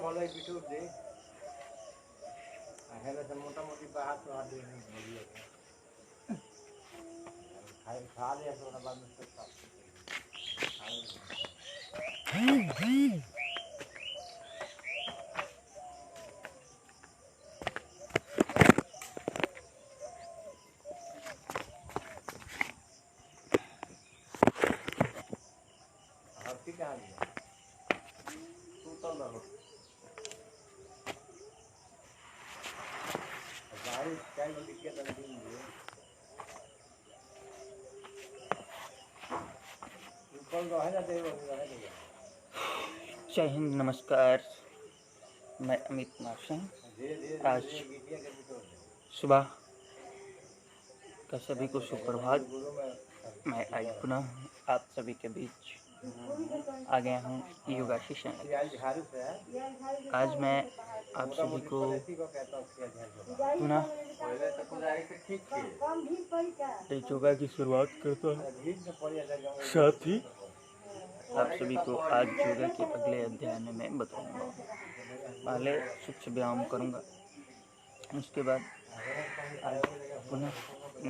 मलई बिटूर दे हेले से मोटा-मोटी बाहर तो आ दे नहीं बढ़िया खाई खा लिया तो बाद में सब ठीक है तू तो रहो गाड़ी क्या दिक्कत है जय हिंद, नमस्कार। मैं अमित कुमार सिंह। आज सुबह का सभी को सुप्रभात। मैं आज पुनः आप सभी के बीच आ गया हूँ योगा सेशन। आज मैं आप सभी को पुनः योगा की शुरुआत करता हूँ। साथ ही आप सभी को आज योगा के अगले अध्याय में मैं बताऊंगा। पहले सूक्ष्म व्यायाम करूंगा, उसके बाद आज पुनः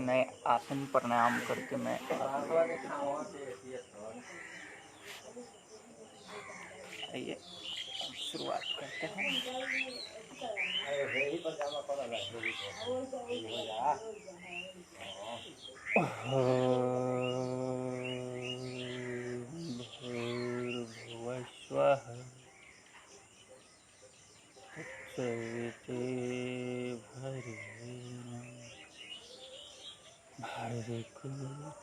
नए आसन प्राणायाम करके मैं आइए शुरुआत करते हैं। भूर्भुवः स्वः तत्सवितुर्वरेण्यं भर्गो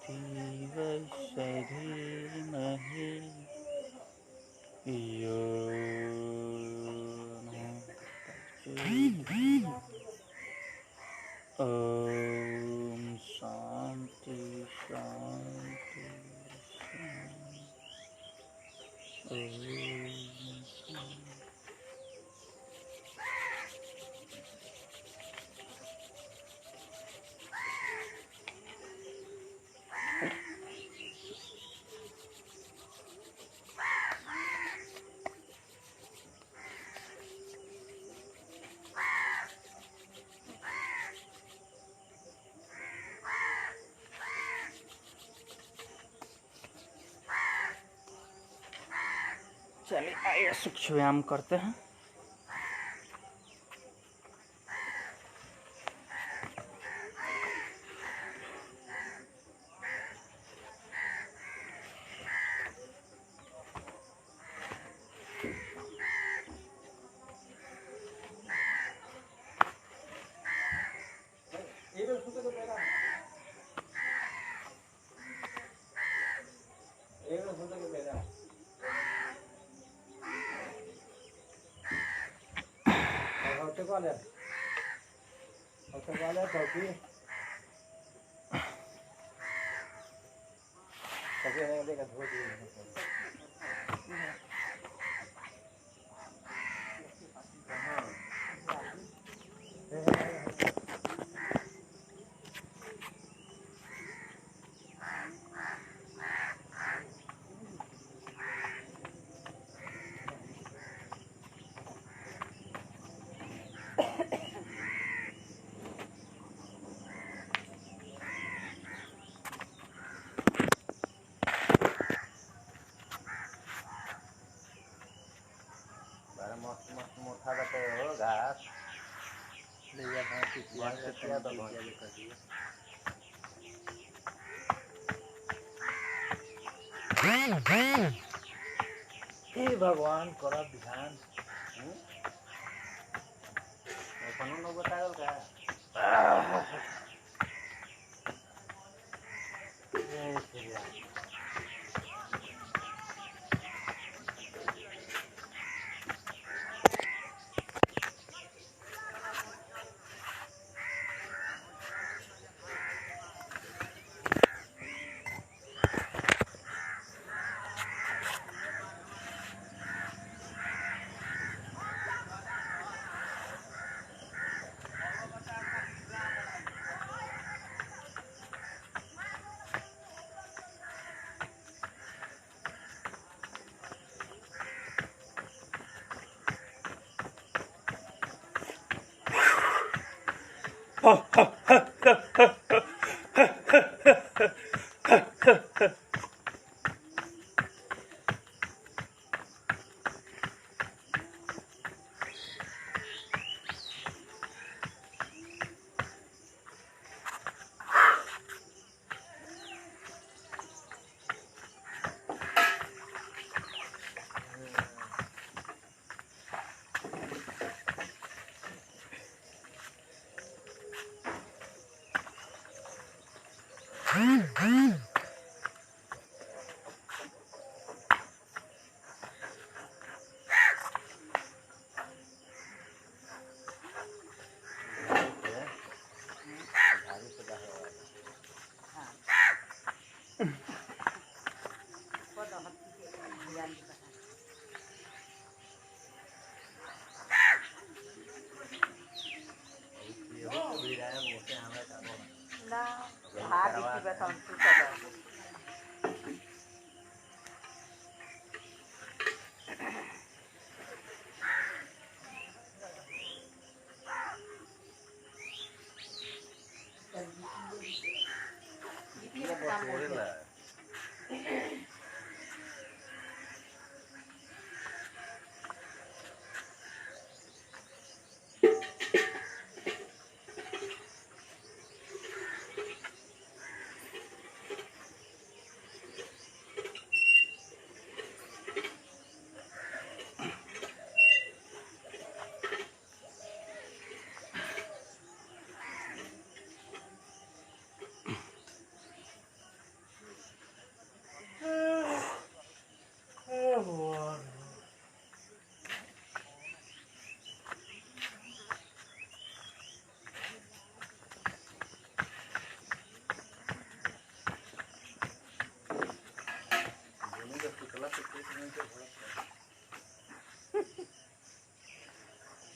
देवस्य धीमहि यो नः प्रचोदयात्। ओम शांति शांति शांति। ओम शांति। चलिए आइए सूक्ष्म व्यायाम करते हैं। मोटा होगा हे भगवान करा ध्यान बताओ का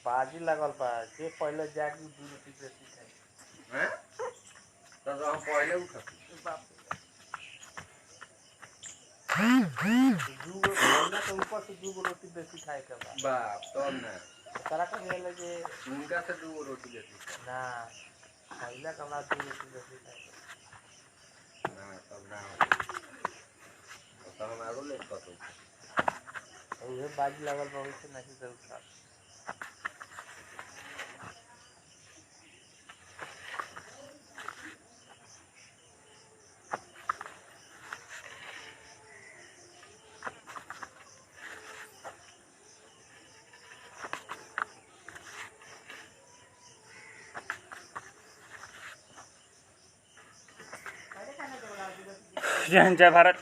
बाजी लगल बा के पहले जाके दू रोटी बेसी खाई हैं तो हम पहले उठा बाप दू गो पहले तो ऊपर से दू गो रोटी बेसी खाए के बा बाप तो ना तारा का गेले जे उनका से दू गो रोटी बेसी ना पहले का बाद दू रोटी बेसी खाए ना तब ना तो हम आरो ले कतो ओए बाजी लगल बा ओइसे नहीं से उठा जय भारत।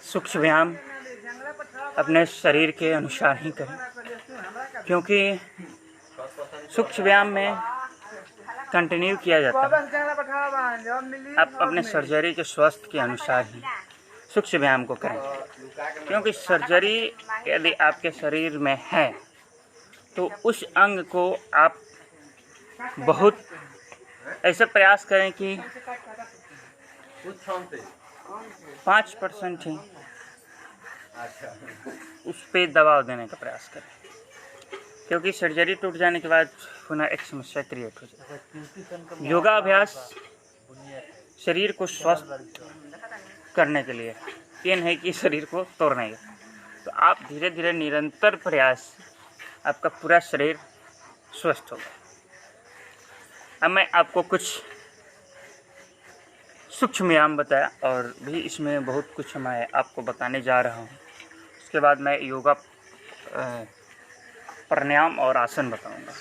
सूक्ष्म व्यायाम अपने शरीर के अनुसार ही करें, क्योंकि सूक्ष्म व्यायाम में कंटिन्यू किया जाता है। आप अपने सर्जरी के स्वास्थ्य के अनुसार ही सूक्ष्म व्यायाम को करें, क्योंकि सर्जरी यदि आपके शरीर में है तो उस अंग को आप बहुत ऐसे प्रयास करें कि 5% ही उस पर दबाव देने का प्रयास करें, क्योंकि सर्जरी टूट जाने के बाद पुनः एक समस्या क्रिएट हो जाती है। योगाभ्यास शरीर को स्वस्थ करने के लिए, ये नहीं कि शरीर को तोड़ने का। तो आप धीरे धीरे निरंतर प्रयास, आपका पूरा शरीर स्वस्थ होगा। अब मैं आपको कुछ सूक्ष्म व्यायाम बताया और भी इसमें बहुत कुछ मैं आपको बताने जा रहा हूँ। उसके बाद मैं योगा प्राणायाम और आसन बताऊंगा।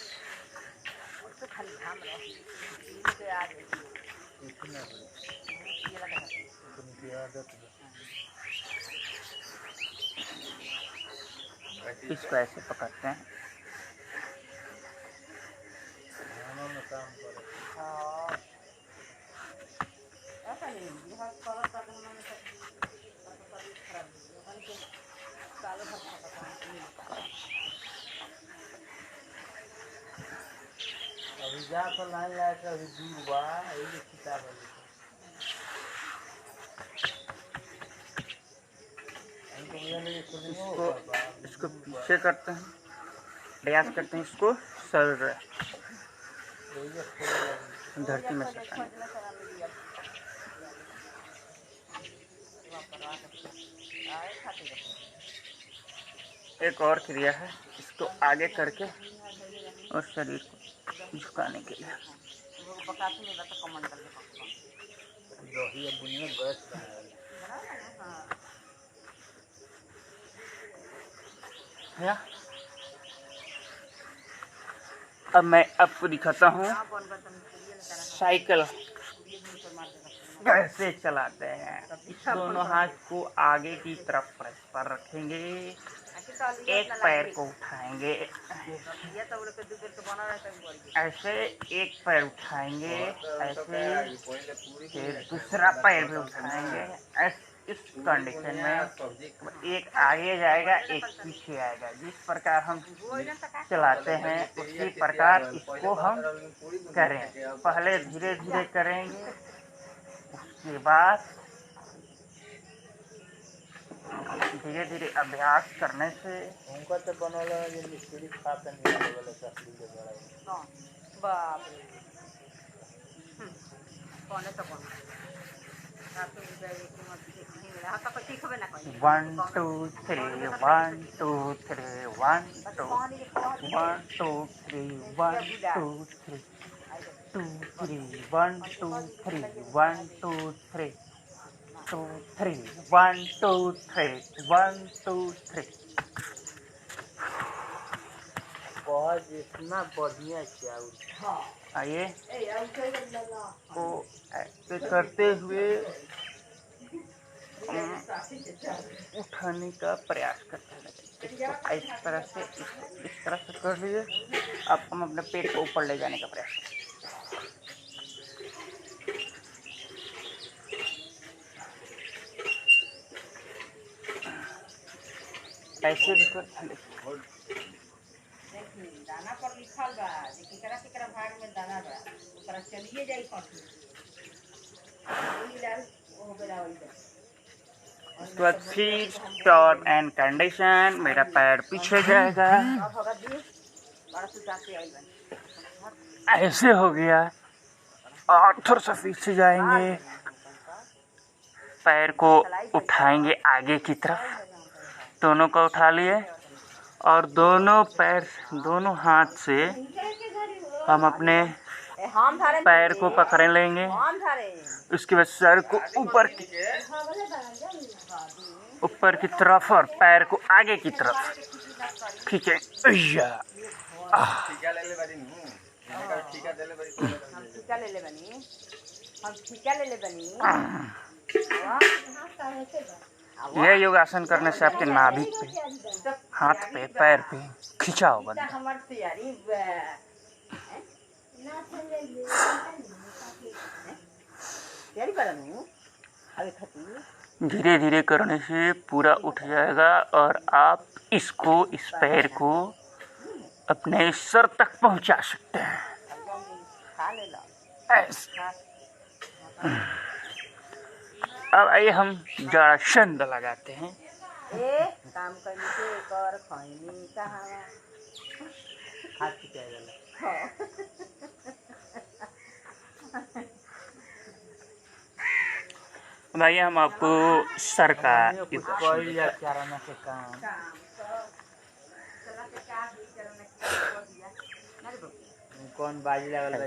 इसको ऐसे पकड़ते हैं, अभी जा तो लाइन लगा के अभी दूर बा यही किताब है। इसको पीछे करते हैं, प्रयास करते हैं इसको सर धरती में सटाने। एक और क्रिया है, इसको आगे करके और शरीर को झुकाने के लिए। है? अब मैं आपको दिखाता हूँ साइकिल कैसे चलाते हैं। दोनों हाथ को आगे की तरफ प्रेस पर रखेंगे, एक पैर को उठाएंगे ऐसे, एक पैर उठाएंगे ऐसे, फिर दूसरा पैर भी उठाएंगे ऐसे। इस कंडीशन में एक आगे जाएगा, एक पीछे आएगा। जिस प्रकार हम चलाते हैं उसी प्रकार इसको हम करें। पहले धीरे धीरे करेंगे, उसके बाद धीरे धीरे अभ्यास करने से उनका तो बनौला है ये मिस्त्री खाते नहीं वाला चकली के बड़ा बाप रे कौन तो कौन 1 2 3 1 2 3 1 2 1 2 3 1 2 3 2 3 1 2 3 1 2 3 2 3 1 2 3 1 2 3। बहुत इतना बढ़िया क्या आइए को ऐसे करते हुए उठाने का प्रयास करते हैं। इस तरह से कर लिए। अब हम अपने पेट को ऊपर ले जाने का प्रयास करें। ऐसे भी कर दाना पर लिखल बा केकरा केकरा भाग में दाना बा ओकरा चलिए जाई कथी ओ बेला उसके बाद फिर स्टार्ट एंड कंडीशन। मेरा पैर पीछे जाएगा, ऐसे हो गया। और थोड़ा सा पीछे जाएंगे, पैर को उठाएंगे आगे की तरफ, दोनों को उठा लिए और दोनों पैर दोनों हाथ से हम अपने पैर को पकड़ लेंगे। उसके बाद सर को ऊपर की तरफ और पैर को आगे की तरफ खींचे। यह योगासन करने से आपके नाभि पे, हाथ पे, पैर पे खिंचाव बनता है। धीरे धीरे करने से पूरा उठ जाएगा और आप इस पैर को अपने सर तक पहुंचा सकते हैं। अब आइए हम जरा छंद लगाते हैं। काम करने के कर खैनी कहां हाथ क्या भाई हम आपको सर का कौन बाजला वाला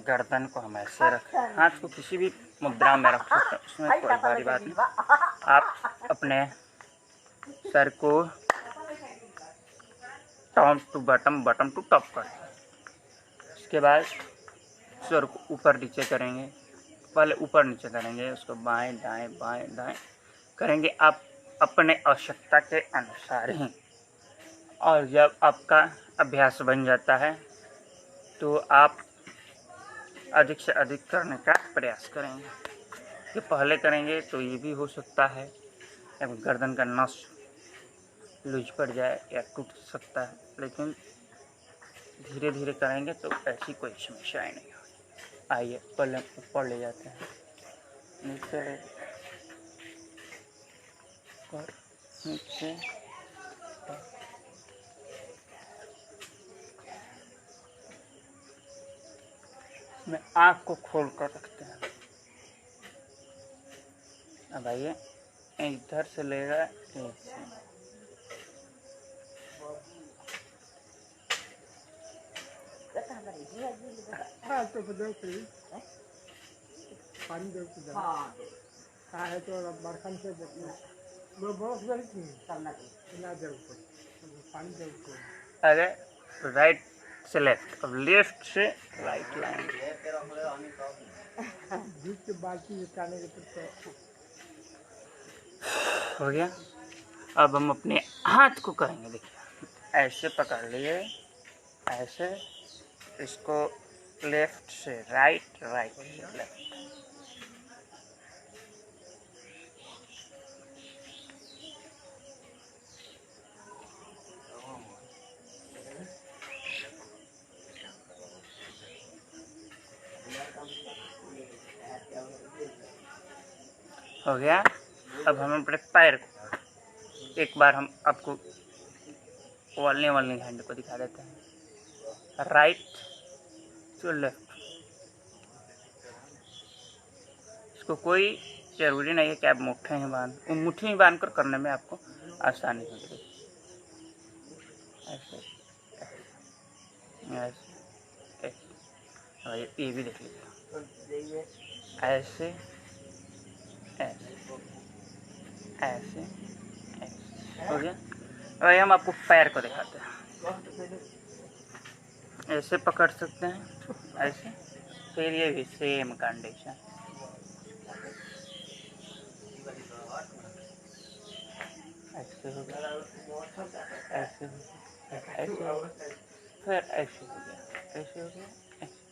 गर्दन को हम ऐसे रखें, हाथ को किसी भी मुद्रा में रख सकते हैं, उसमें कोई बड़ी बात नहीं। आप अपने सर को top to bottom to top करें। उसके बाद सर को ऊपर नीचे करेंगे, पहले ऊपर नीचे करेंगे, उसको बाएं दाएं करेंगे आप अपने आवश्यकता के अनुसार ही। और जब आपका अभ्यास बन जाता है तो आप अधिक से अधिक करने का प्रयास करेंगे। कि पहले करेंगे तो ये भी हो सकता है गर्दन का नस लूज पड़ जाए या टूट सकता है, लेकिन धीरे धीरे करेंगे तो ऐसी कोई समस्या नहीं होगी। आइए पहले ऊपर ले जाते हैं, नीचे और नीचे में आँख को खोल कर रखते हैं। अब आइए इधर से लेगा ऐसे, अरे राइट से लेफ्ट, अब लेफ्ट से राइट लाइन हो गया। अब हम अपने हाथ को करेंगे, देखिए ऐसे पकड़ लिए, ऐसे इसको लेफ्ट से राइट, राइट से लेफ्ट। हो गया। अब हम अपने पैर को एक बार हम आपको वालने हैंड को दिखा देते हैं, राइट टू लेफ्ट। इसको कोई जरूरी नहीं है कि आप मुट्ठी में बांध कर करने में आपको आसानी होगी। ऐसे ऐसे ऐसे, ये भी देख लीजिए, ऐसे ऐसे ऐसे ऐसे। हो गया। वही हम आपको पैर को दिखाते हैं, ऐसे पकड़ सकते हैं, ऐसे, फिर ये भी सेम कंडीशन, ऐसे हो गया, ऐसे हो गया, ऐसे हो गया, फिर ऐसे हो गया, ऐसे हो गया, ऐसे।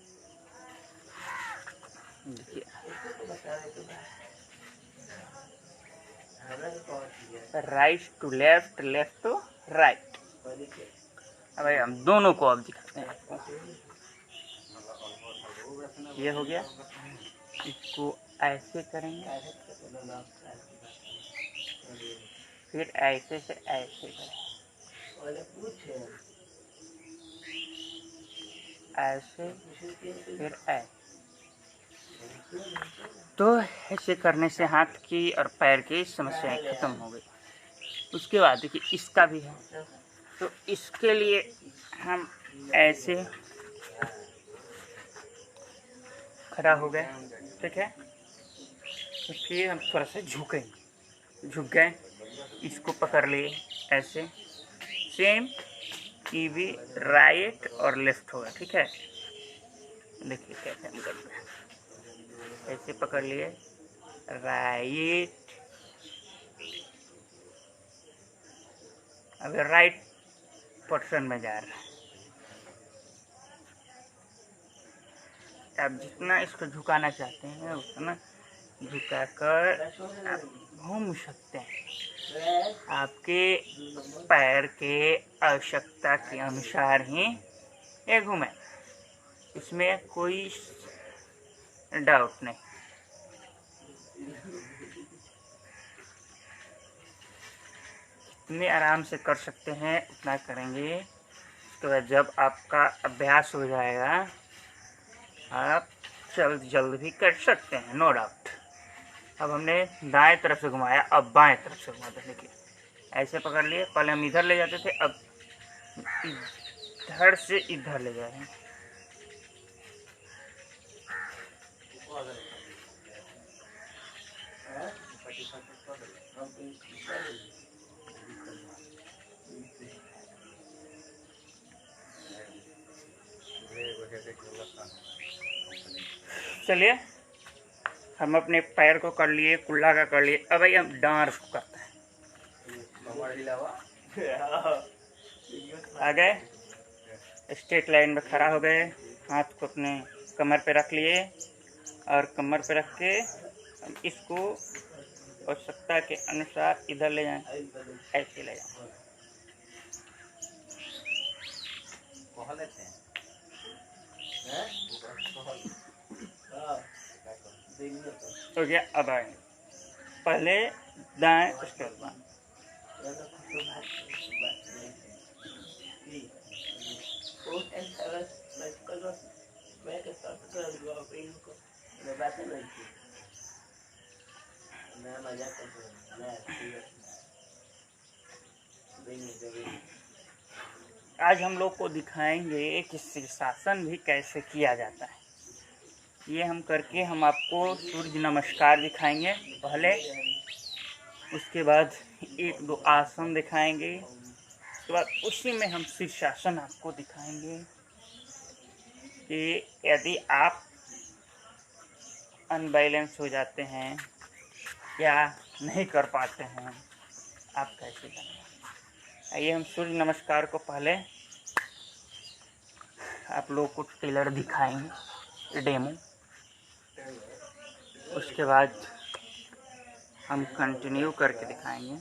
देखिए right to left, left to right. अब हम दोनों को अब दिखाते हैं आपको। ये हो गया, इसको ऐसे करेंगे, फिर ऐसे से ऐसे करेंगे, ऐसे फिर ऐसे। तो ऐसे करने से हाथ की और पैर की समस्याएं खत्म हो गई। उसके बाद देखिए इसका भी है, तो इसके लिए हम ऐसे खड़ा हो गए, ठीक है। तो फिर हम थोड़ा सा झुकेंगे, झुक गए, इसको पकड़ लिए ऐसे, सेम ये भी राइट और लेफ्ट होगा, ठीक है। देखिए कैसे हम करते हैं, ऐसे पकड़ लिए राइट, अब राइट पोर्शन में जा रहा है। आप जितना इसको झुकाना चाहते हैं उतना झुकाकर आप घूम सकते हैं, आपके पैर के आवश्यकता के अनुसार ही ये घूमे, इसमें कोई डाउट नहीं। जितने आराम से कर सकते हैं उतना करेंगे। उसके बाद जब आपका अभ्यास हो जाएगा आप जल्द भी कर सकते हैं, नो डाउट। अब हमने दाएं तरफ से घुमाया, अब बाएं तरफ से घुमाते हैं। देखिए ऐसे पकड़ लिए, पहले हम इधर ले जाते थे, अब इधर से इधर ले जा रहे हैं। चलिए हम अपने पैर को कर लिए, कुल्ला का कर लिए, अब भाई हम डांर को करते हैं। आ गए, स्ट्रेट लाइन में खड़ा हो गए, हाथ को अपने कमर पे रख लिए और कमर पे रख के हम इसको आवश्यकता के अनुसार इधर ले जाएं, ऐसे ले जाएं। हो गया। अब आए पहले दाएं, उसके बाद मैं के साथ तो इनको मैं बात नहीं की मैं मजाक कर रहा हूं मैं आज हम लोग को दिखाएंगे कि शीर्षासन भी कैसे किया जाता है। ये हम करके हम आपको सूर्य नमस्कार दिखाएंगे पहले, उसके बाद एक दो आसन दिखाएंगे, उसके बाद उसी में हम शीर्षासन आपको दिखाएंगे कि यदि आप अनबैलेंस हो जाते हैं या नहीं कर पाते हैं आप कैसे करेंगे। आइए हम सूर्य नमस्कार को पहले आप लोग को टेलर दिखाएंगे डेमो, उसके बाद हम कंटिन्यू करके दिखाएंगे।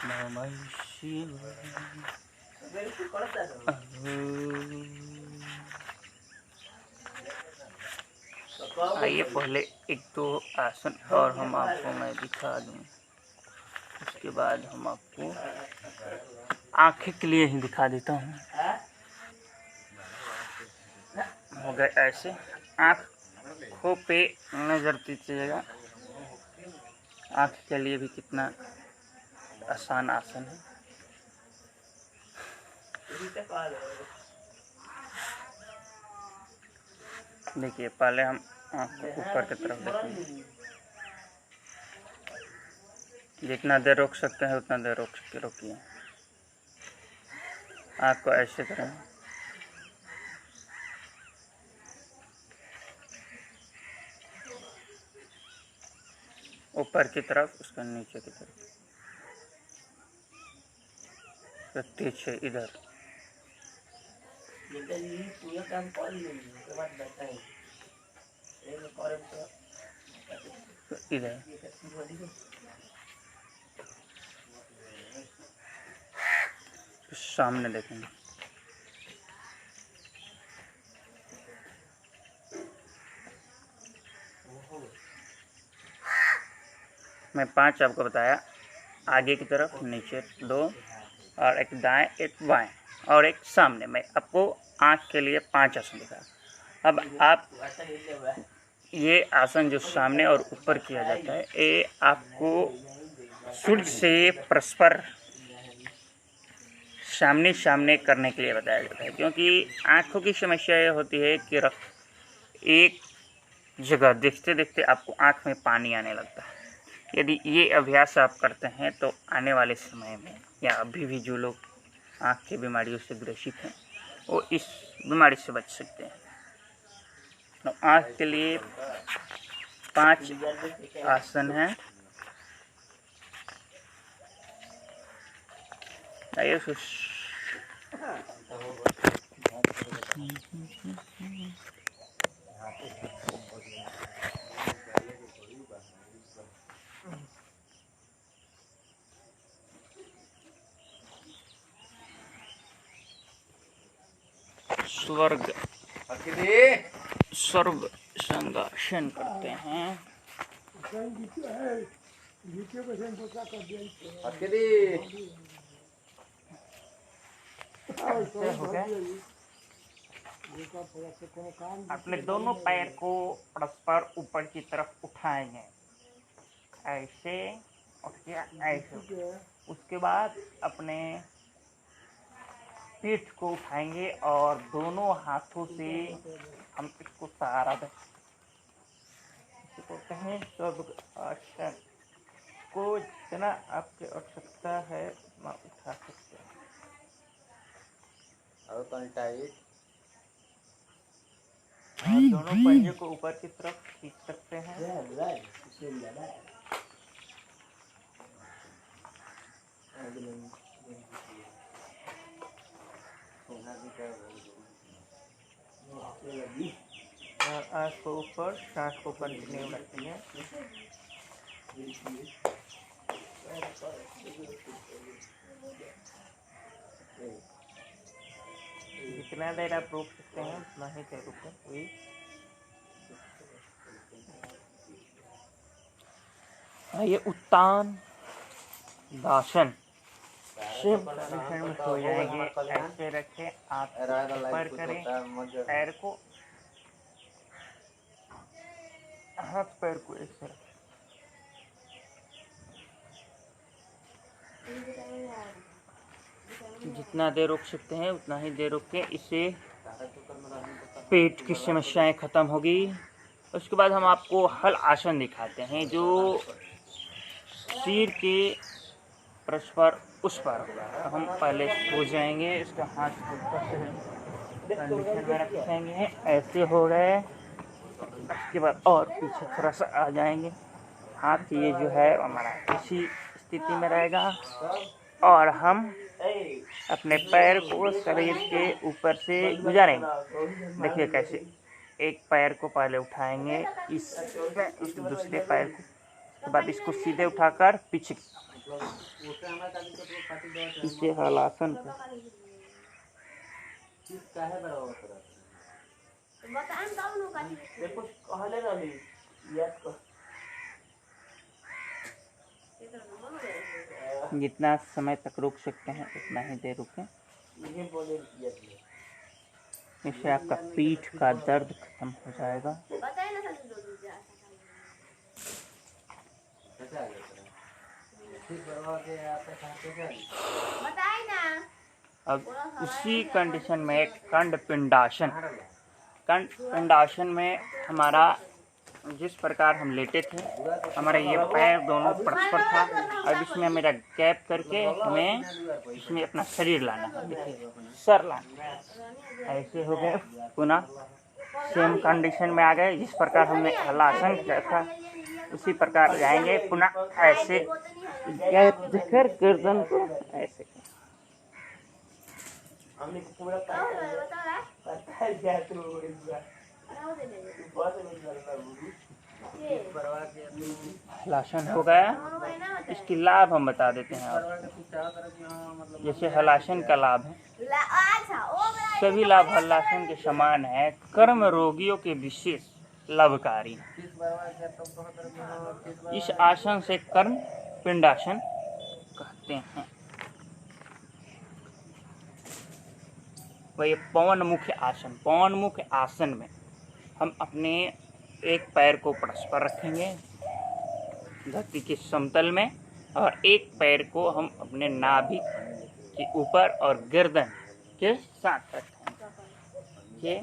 नमः शिवाय। आइए पहले एक दो आसन और हम आपको मैं दिखा दूं, उसके बाद हम आपको आंखें के लिए ही दिखा देता हूँ। हो गए ऐसे, आँखों पे नजर दीजिएगा। आँख के लिए भी कितना आसान आसन है। देखिए पहले हम आँख को ऊपर की तरफ देखेंगे, जितना देर रोक सकते हैं उतना देर रोकिए। आँख को ऐसे करें, ऊपर की तरफ, उसका नीचे की तरफ, पीछे इधर, इधर, सामने देखेंगे। मैं 5 आपको बताया, आगे की तरफ, नीचे 2, और एक दाएं, एक बाएं और एक सामने। मैं आपको आँख के लिए 5 आसन दिखाया। अब आप ये आसन जो सामने और ऊपर किया जाता है, ये आपको सूर्य से परस्पर सामने सामने करने के लिए बताया जाता है, क्योंकि आँखों की समस्या ये होती है कि एक जगह देखते देखते आपको आँख में पानी आने लगता है। यदि ये अभ्यास आप करते हैं तो आने वाले समय में या अभी भी जो लोग आँख की बीमारियों से ग्रसित हैं वो इस बीमारी से बच सकते हैं। तो आँख के लिए 5 आसन हैं। आइए स्वर्ग संगासन करते हैं। अपने दोनों पैर को परस्पर ऊपर की तरफ उठाएंगे ऐसे उठ के ऐसे। उसके बाद अपने पीठ को उठाएंगे और दोनों हाथों से हम इसको सहारा दें। इसको कहें सब आसन को जितना आपकी आवश्यकता है उतना उठा सकते हैं। और टाइट और दोनों पहिए को ऊपर की तरफ खींच सकते हैं। और आँख को ऊपर, सांस को कंटिन्यू रखेंगे। जितना देर आप रोक सकते हैं उतना ही देर रुकें। कोई ये उत्तान दासन शिव पोजीशन में सो जाएंगे। ऐसे रखें, आप ऊपर करें, पैर को, हाथ पैर को ऐसे रखें। जितना देर रोक सकते हैं उतना ही देर रोक के इससे पेट की समस्याएं खत्म होगी। उसके बाद हम आपको हल आसन दिखाते हैं जो सिर के परस्पर उस पर होगा। तो हम पहले सो जाएंगे, इसका हाथ कंडीशन में रखेंगे, ऐसे हो गए। उसके बाद और पीछे थोड़ा सा आ जाएंगे, हाथ ये जो है हमारा इसी स्थिति में रहेगा और हम अपने पैर को शरीर के ऊपर से गुजारेंगे। देखिए कैसे, एक पैर को पहले उठाएंगे इस दूसरे पैर को, उसके बाद इसको सीधे उठाकर पीछे हलासन को जितना समय तक रोक सकते हैं उतना ही देर रुकें। इससे आपका पीठ का दर्द खत्म हो जाएगा। अब उसी कंडीशन में कंड पिंडासन। कंड पिंडासन में हमारा जिस प्रकार हम लेटे थे, हमारा ये पैर दोनों परस्पर था। अब इसमें मेरा गैप करके हमें इसमें अपना शरीर लाना है। देखिए सर लाना, ऐसे हो गए। पुनः सेम कंडीशन में आ गए। जिस प्रकार हमने हलासन किया था उसी प्रकार जाएंगे। पुनः ऐसे गैप देकर गर्दन को ऐसे हलासन हो गया। इसकी लाभ हम बता देते हैं आपको। जैसे हलासन का लाभ है, सभी लाभ हलासन के समान है, कर्म रोगियों के विशेष लाभकारी है। इस आसन से कर्म पिंडासन कहते हैं। वही पवन मुख्य आसन। पवन मुख्य आसन में हम अपने एक पैर को परस्पर रखेंगे धरती के समतल में और एक पैर को हम अपने नाभि के ऊपर और गर्दन के साथ रखेंगे। ये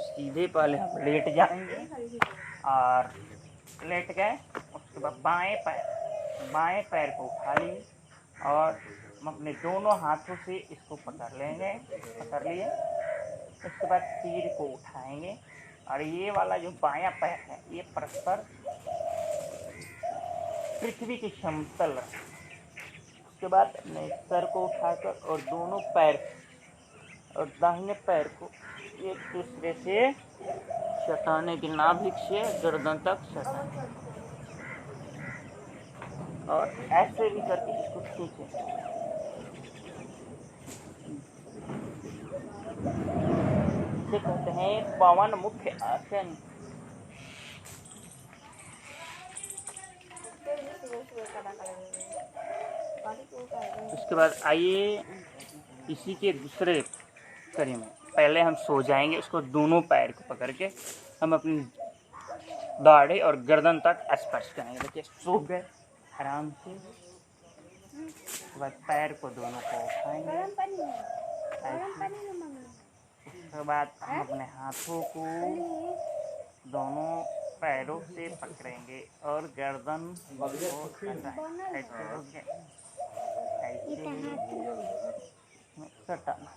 सीधे पहले हम लेट जाएंगे और लेट गए। उसके बाद बाएं पैर को उठा लिए और हम अपने दोनों हाथों से इसको पकड़ लेंगे। पकड़ लिए, उसके बाद सिर को उठाएंगे और ये वाला जो बायां पैर है ये परस्पर पृथ्वी के समतल रखें। उसके बाद अपने सर को उठाकर और दोनों पैर और दाहिने पैर को एक दूसरे से सटाने की, नाभिक से गर्दन तक सटाने और ऐसे भी करके इसको खींचें। इसे कहते हैं पवन मुख्य आसन। उसके बाद आइए इसी के दूसरे कड़ी में पहले हम सो जाएंगे। उसको दोनों पैर को पकड़ के हम अपनी दाढ़ी और गर्दन तक स्पर्श करेंगे। देखिए सो गए। आराम से। उसके बाद पैर को दोनों को उठाएंगे ऐसे। उसके बाद हम अपने हाथों को दोनों पैरों से पकड़ेंगे और गर्दन को ऐसे हो गया, ऐसे सटाना।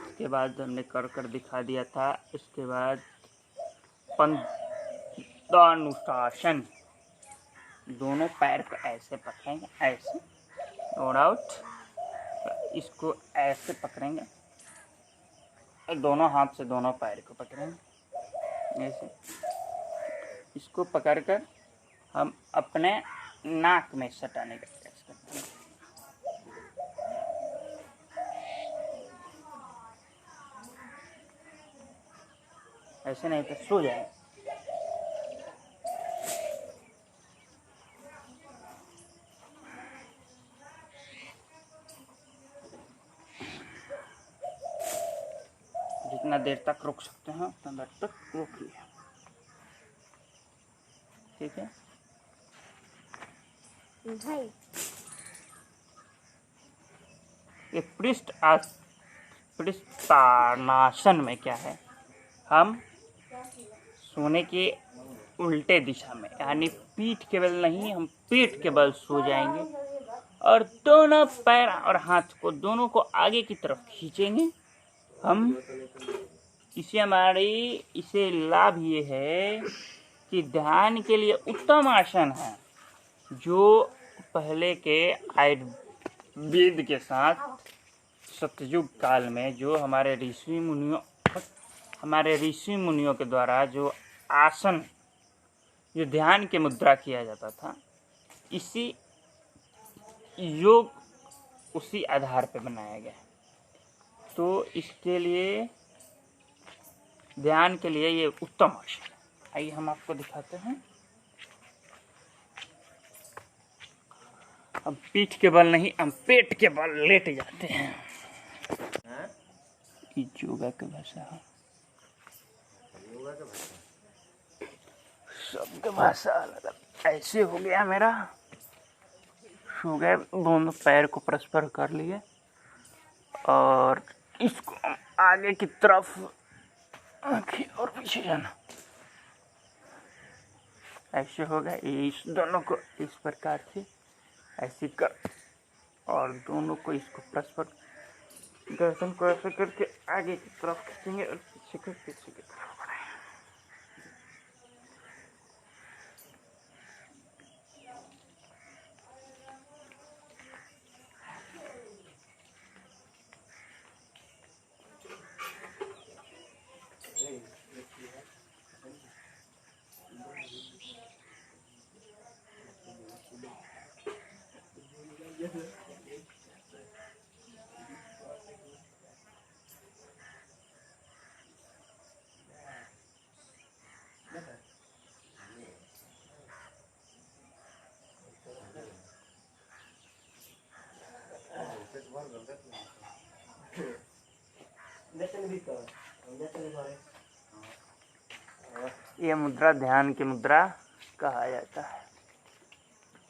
इसके बाद हमने कर दिखा दिया था। इसके बाद पंदानुशासन, दोनों पैर को ऐसे पकड़ेंगे ऐसे, नो डाउट। इसको ऐसे पकड़ेंगे और दोनों हाथ से दोनों पैर को पकड़ेंगे ऐसे। इसको पकड़कर हम अपने नाक में सटाने का प्रयास करते हैं। ऐसे नहीं तो सो जाए। जितना देर तक रोक सकते हैं उतना देर तक रोकिए, ठीक है भाई। ये पृष्ठानासन में क्या है, हम सोने के उल्टे दिशा में, यानी पीठ के बल नहीं, हम पेट के बल सो जाएंगे और दोनों पैर और हाथ को दोनों को आगे की तरफ खींचेंगे हम। इसे लाभ ये है कि ध्यान के लिए उत्तम आसन है, जो पहले के आयुर्वेद के साथ सतयुग काल में जो हमारे ऋषि मुनियों के द्वारा जो आसन, जो ध्यान की मुद्रा किया जाता था, इसी योग उसी आधार पर बनाया गया। तो इसके लिए, ध्यान के लिए ये उत्तम आसन है। आइए हम आपको दिखाते हैं। हम पीठ के बल नहीं, हम पेट के बल लेट जाते हैं। योगा की भाषा है, सबके भाषा अलग। ऐसे हो गया मेरा, सो गए, दोनों पैर को परस्पर कर लिए और इसको हम आगे की तरफ और पीछे जाना। ऐसे हो गया। इस दोनों को इस प्रकार से ऐसे कर और दोनों को इसको परस्पर गर्दन को ऐसे करके आगे की तरफ खींचेंगे और पीछे की तरफ बढ़ाएंगे। ये मुद्रा ध्यान की मुद्रा कहा जाता है।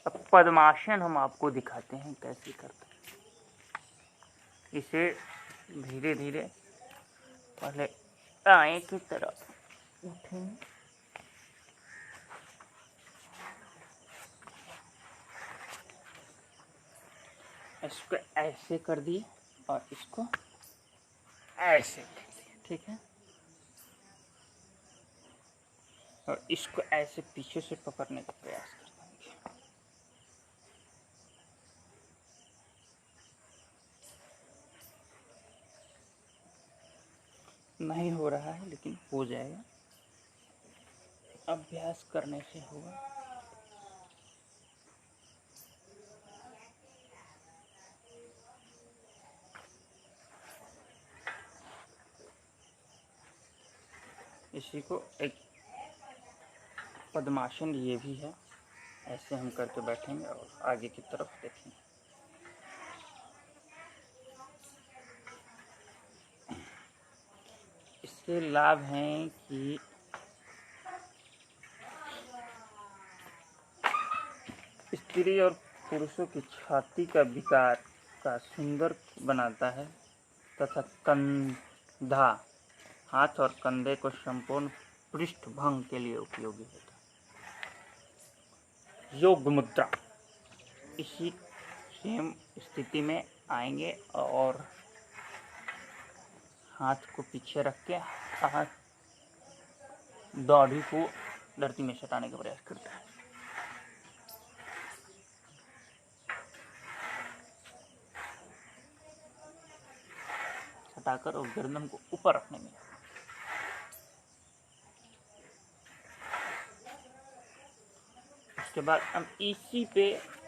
अब पद्मासन हम आपको दिखाते हैं कैसे करते हैं। इसे धीरे धीरे पहले आए की तरफ उठेंगे, इसको ऐसे कर दिए और इसको ऐसे कर दिए, ठीक है। और इसको ऐसे पीछे से पकड़ने का प्रयास करते हैं। नहीं हो रहा है लेकिन हो जाएगा, अभ्यास करने से होगा। इसी को एक पद्मासन ये भी है, ऐसे हम करके बैठेंगे और आगे की तरफ देखेंगे। इसके लाभ हैं कि स्त्री और पुरुषों की छाती का विकार का सुंदर बनाता है तथा कंधा, हाथ और कंधे को संपूर्ण पृष्ठभंग के लिए उपयोगी होता है। योग मुद्रा, इसी सेम स्थिति में आएंगे और हाथ को पीछे रख के हाथ दाढ़ी को धरती में सटाने का प्रयास करते हैं। सटाकर और गर्दन को ऊपर रखने में। उसके बाद हम इसी पे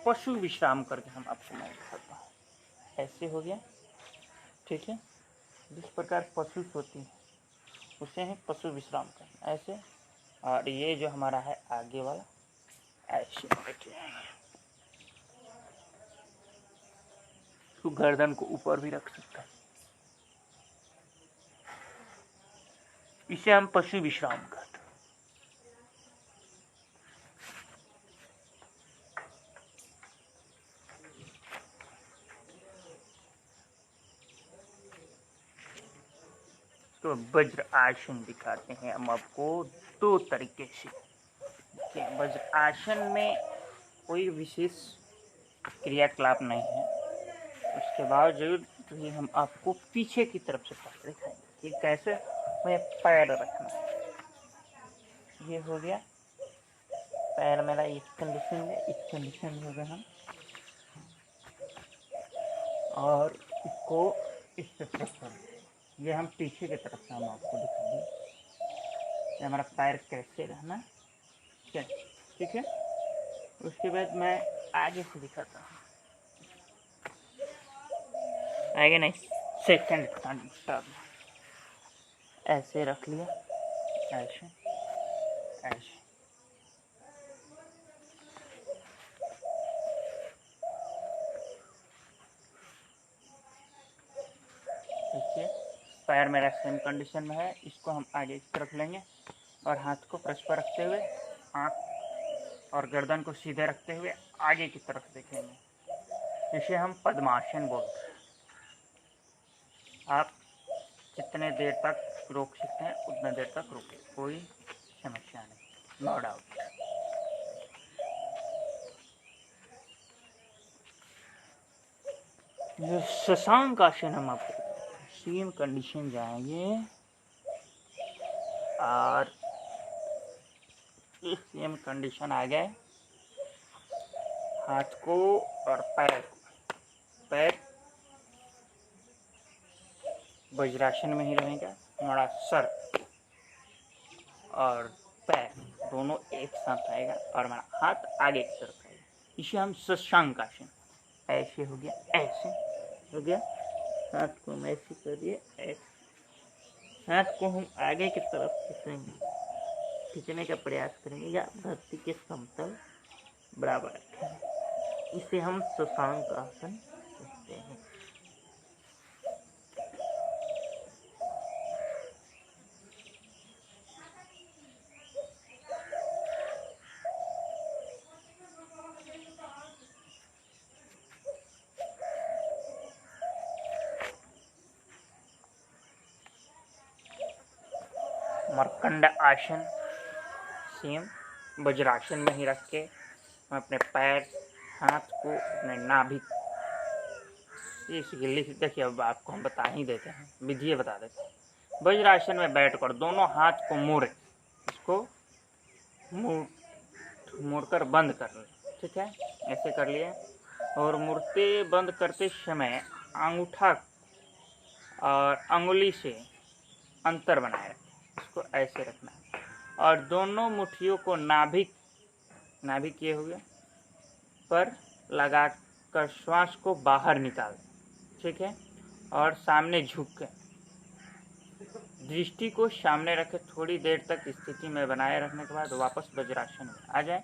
पशु विश्राम करके हम आपको मैं दिखाता हूँ। ऐसे हो गया, ठीक है। जिस प्रकार पशु सोती है उसे है पशु विश्राम करना, ऐसे। और ये जो हमारा है आगे वाला, ऐसे बैठे तो गर्दन को ऊपर भी रख सकता है। इसे हम पशु विश्राम करते हैं। तो वज्र आसन दिखाते हैं हम आपको दो तरीके से। वज्र आसन में कोई विशेष क्रियाकलाप नहीं है, उसके बावजूद भी हम आपको पीछे की तरफ से करके दिखाएंगे कि कैसे हमें पैर रखना है। ये हो गया पैर मेरा इस कंडीशन में, इस कंडीशन में हो गया हम, और इसको इस तरफ, ये हम पीछे की तरफ से हम आपको दिखाएंगे हमारा पैर कैसे रहना, ठीक है। उसके बाद मैं आगे से दिखाता हूँ, आगे नहीं, सेकंड स्टार्ट। ऐसे रख लिया, ऐसे ऐसे, देखिए पैर मेरा सेम कंडीशन में है। इसको हम आगे की तरफ लेंगे और हाथ को परस्पर रखते हुए आँख और गर्दन को सीधे रखते हुए आगे की तरफ देखेंगे। इसे हम पद्मासन बोलते हैं। आप जितने देर तक रोक सकते हैं उतने देर तक रोकें, कोई समस्या नहीं, नो डाउट। जो शशांक आसन हम आपको सेम कंडीशन जाएंगे और इस सेम कंडीशन आ गए, हाथ को और पैर वज्रासन में ही रहेगा। हमारा सर और पैर दोनों एक साथ आएगा और हमारा हाथ आगे की तरफ आएगा। इसे हम शशांक आसन, ऐसे हो गया, ऐसे हो गया। हाथ को हम ऐसे करिए, ऐसे हाथ को हम आगे की तरफ खींचने का प्रयास करेंगे या धरती के समतल बराबर रखेंगे। इसे हम शशांक आसन कहते हैं। मरकंड आसन सेम वज्रासन में ही रख के हम अपने पैर, हाथ को अपने नाभि, देखिए अब आपको हम बता ही देते हैं, विधि बता देते हैं। वज्रासन में बैठकर दोनों हाथ को मोड़े, इसको मोड़कर बंद कर लें, ठीक है। ऐसे कर लिए और मुड़ते बंद करते समय अंगूठा और अंगुली से अंतर बनाए रखें, इसको ऐसे रखना है और दोनों मुट्ठियों को नाभिक ये हो गया पर लगाकर श्वास को बाहर निकाल, ठीक है। और सामने झुक के दृष्टि को सामने रखे थोड़ी देर तक स्थिति में बनाए रखने के बाद वापस वज्रासन में आ जाए।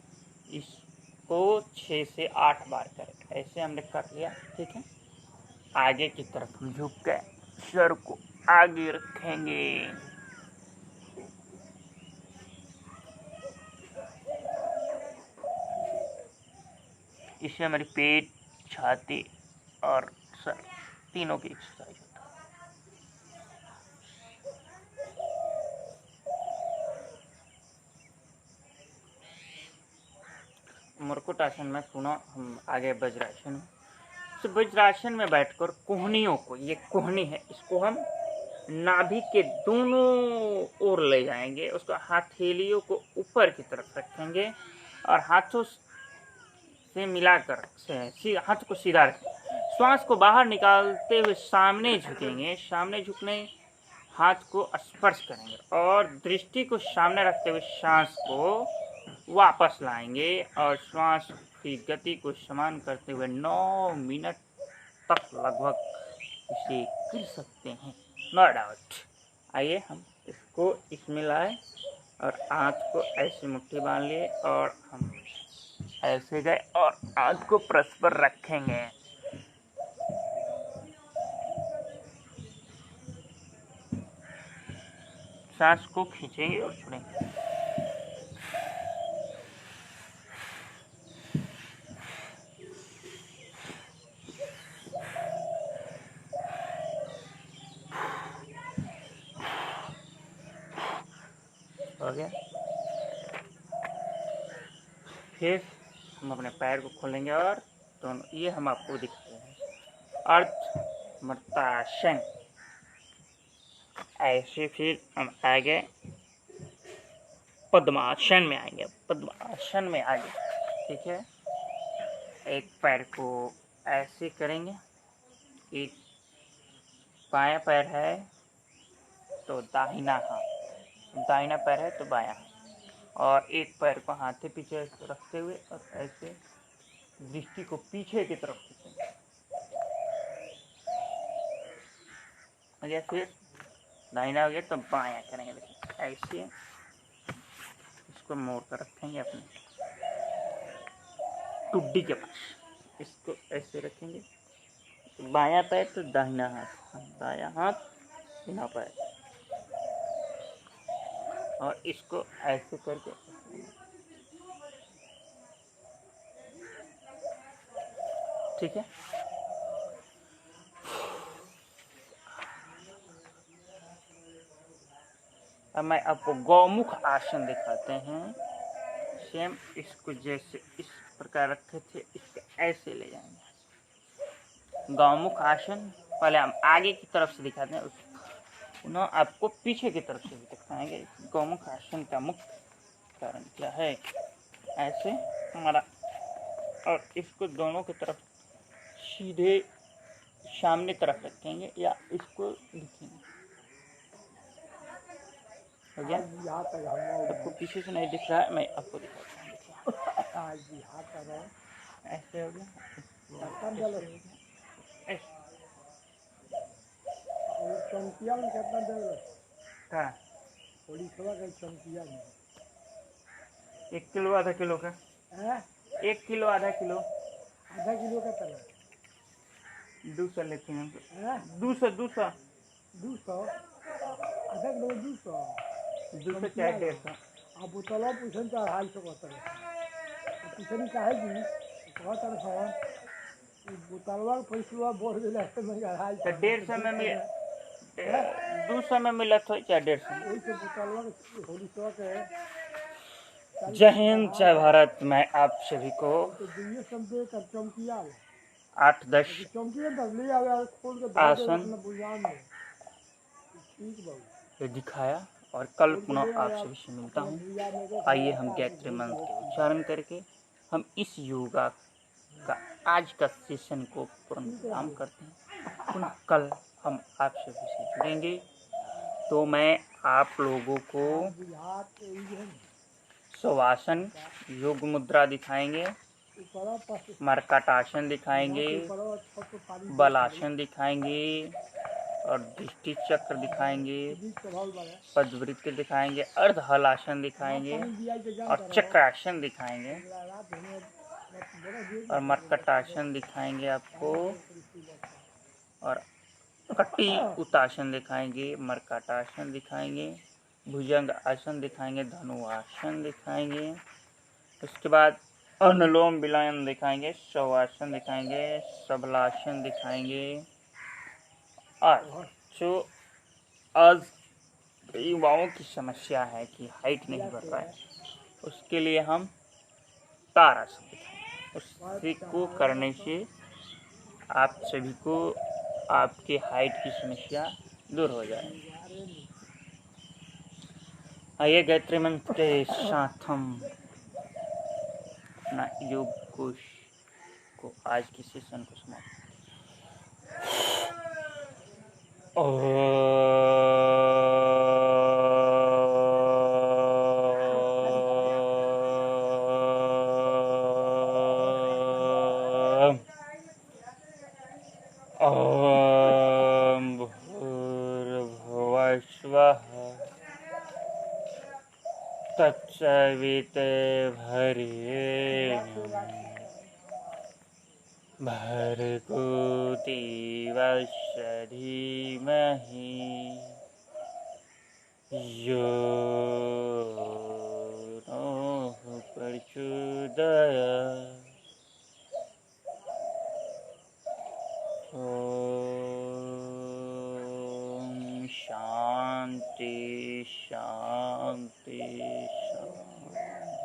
इसको इसको 6 से 8 बार करें। ऐसे हमने कर लिया, ठीक है। आगे की तरफ हम झुक के सर को आगे रखेंगे। इससे हमारी पेट, छाती और सर तीनों की एक्सरसाइज होता है। मुरकुट आसन में पुनः हम आगे वज्रासन। तो वज्रासन में बैठकर कोहनियों को, ये कोहनी है, इसको हम नाभि के दोनों ओर ले जाएंगे। उसको हथेलियों को ऊपर की तरफ रखेंगे और हाथों से मिलाकर हाथ को सीधा रखें। श्वास को बाहर निकालते हुए सामने झुकेंगे। सामने झुकने हाथ को स्पर्श करेंगे और दृष्टि को सामने रखते हुए सांस को वापस लाएंगे और श्वास की गति को समान करते हुए 9 मिनट तक लगभग इसे कर सकते हैं, नो डाउट। आइए हम इसको इसमें लाए और हाथ को ऐसे मुट्ठी बांध लिए और हम ऐसे गए और हाथ को परस्पर रखेंगे। सांस को खींचेंगे और छोड़ेंगे। हो गया। फिर हम अपने पैर को खोलेंगे और दोनों, ये हम आपको दिखाते हैं अर्ध मर्तासन। ऐसे फिर हम आगे पद्मासन में आएंगे। पद्मासन में आगे, ठीक है। एक पैर को ऐसे करेंगे, एक बायां पैर है तो दाहिना हाथ, दाहिना पैर है तो बायां हाथ, और एक पैर को हाथे पीछे रखते हुए और ऐसे दृष्टि को पीछे की तरफ खींचेंगे। हो गया। फिर दाहिना हो गया तो बायां करेंगे। देखिए ऐसे इसको मोड़ कर रखेंगे अपने टुड्डी के पास, इसको ऐसे रखेंगे। तो बायां पैर तो दाहिना हाथ, दायां हाथ बिना पैर, और इसको ऐसे करके, ठीक है। अब मैं आपको गौमुख आसन दिखाते हैं। सेम इसको जैसे इस प्रकार रखे थे, इसको ऐसे ले जाएंगे। गौमुख आसन पहले हम आगे की तरफ से दिखाते हैं, पुनः आपको पीछे की तरफ से भी दिखाएंगे। गौमुख आसन का मुख्य कारण क्या है। ऐसे हमारा, और इसको दोनों की तरफ सीधे सामने तरफ रखेंगे या इसको लिखेंगे। हो गया। आपको पीछे से नहीं दिख रहा है, मैं आपको दिखाता हूँ। ऐसे हो गया, चमकिया में कितना देर का थोड़ी थोड़ा का चमकिया में 1 किलो आधा किलो का, 1 किलो आधा किलो का तरह 200 लेते हैं। 200 आधा किलो 200 चाहे 150। अब बोतल पूछन तो 250 कहता है। पूछनी काहे जी कहता है बोतलवा के पैसा बढ़ गया है, मैं 150 में मिले, 200 में मिला तो चाहे 150। जय हिंद, जय भारत। मैं आप सभी को 8-10 आसन दिखाया और कल पुनः आप सभी से मिलता हूँ। आइए हम गायत्री मंत्र के उच्चारण करके हम इस योगा का आज का सेशन को पूर्ण करते हैं। पुनः कल हम आप सभी से जुड़ेंगे। तो मैं आप लोगों को शवासन योग मुद्रा दिखाएंगे, मर्कटासन दिखाएंगे, बलासन दिखाएंगे और दृष्टि चक्र दिखाएंगे, पद्वृत्ति दिखाएंगे, अर्ध हलासन दिखाएंगे और चक्रासन दिखाएंगे। और मर्कटासन दिखाएंगे आपको, और कट्टी उत्तासन दिखाएंगे, मर्कटासन दिखाएंगे, भुजंग आसन दिखाएंगे, धनुआसन दिखाएंगे, उसके बाद अनुलोम विलोम दिखाएंगे, शवासन दिखाएंगे, सबलासन दिखाएंगे। और जो आज युवाओं की समस्या है कि हाइट नहीं बढ़ रहा है, उसके लिए हम तारासन दिखाएंगे। उसी को करने से आप सभी को आपके हाइट की समस्या दूर हो जाएगी। आइए गायत्री मंत्र के साथ हम अपना योग कोश को आज के सेशन को समाप्त। ओम भूर्भुवः स्वः तत्सवितुर्वरेण्यं भर्गो देवस्य धीमहि यो नः प्रचोदयात्। ओम शांति शांति शांति।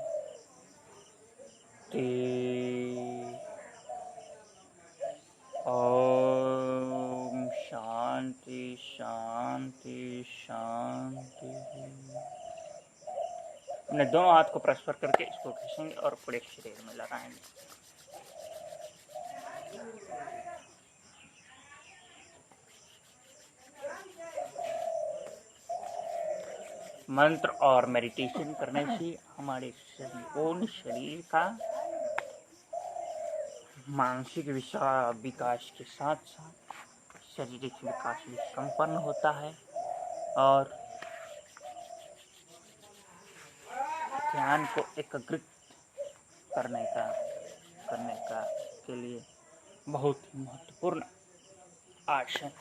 ओम शांति शांति शांति। अपने दोनों हाथ को परस्पर करके इसको खींचेंगे और पूरे शरीर में लगाएंगे। मंत्र और मेडिटेशन करने से हमारे संपूर्ण शरीर का मानसिक विकास के साथ साथ शारीरिक विकास भी संपन्न होता है, और ध्यान को एकाग्रित करने का के लिए बहुत ही महत्वपूर्ण आसन।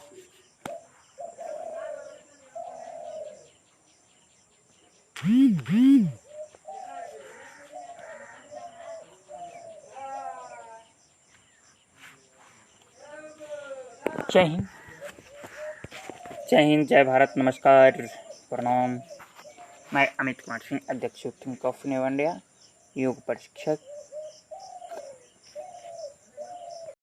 जय हिंद, जय हिंद, जय भारत, नमस्कार, प्रणाम। मैं अमित कुमार सिंह, अध्यक्ष थिंक ऑफ न्यू इंडिया, योग प्रशिक्षक।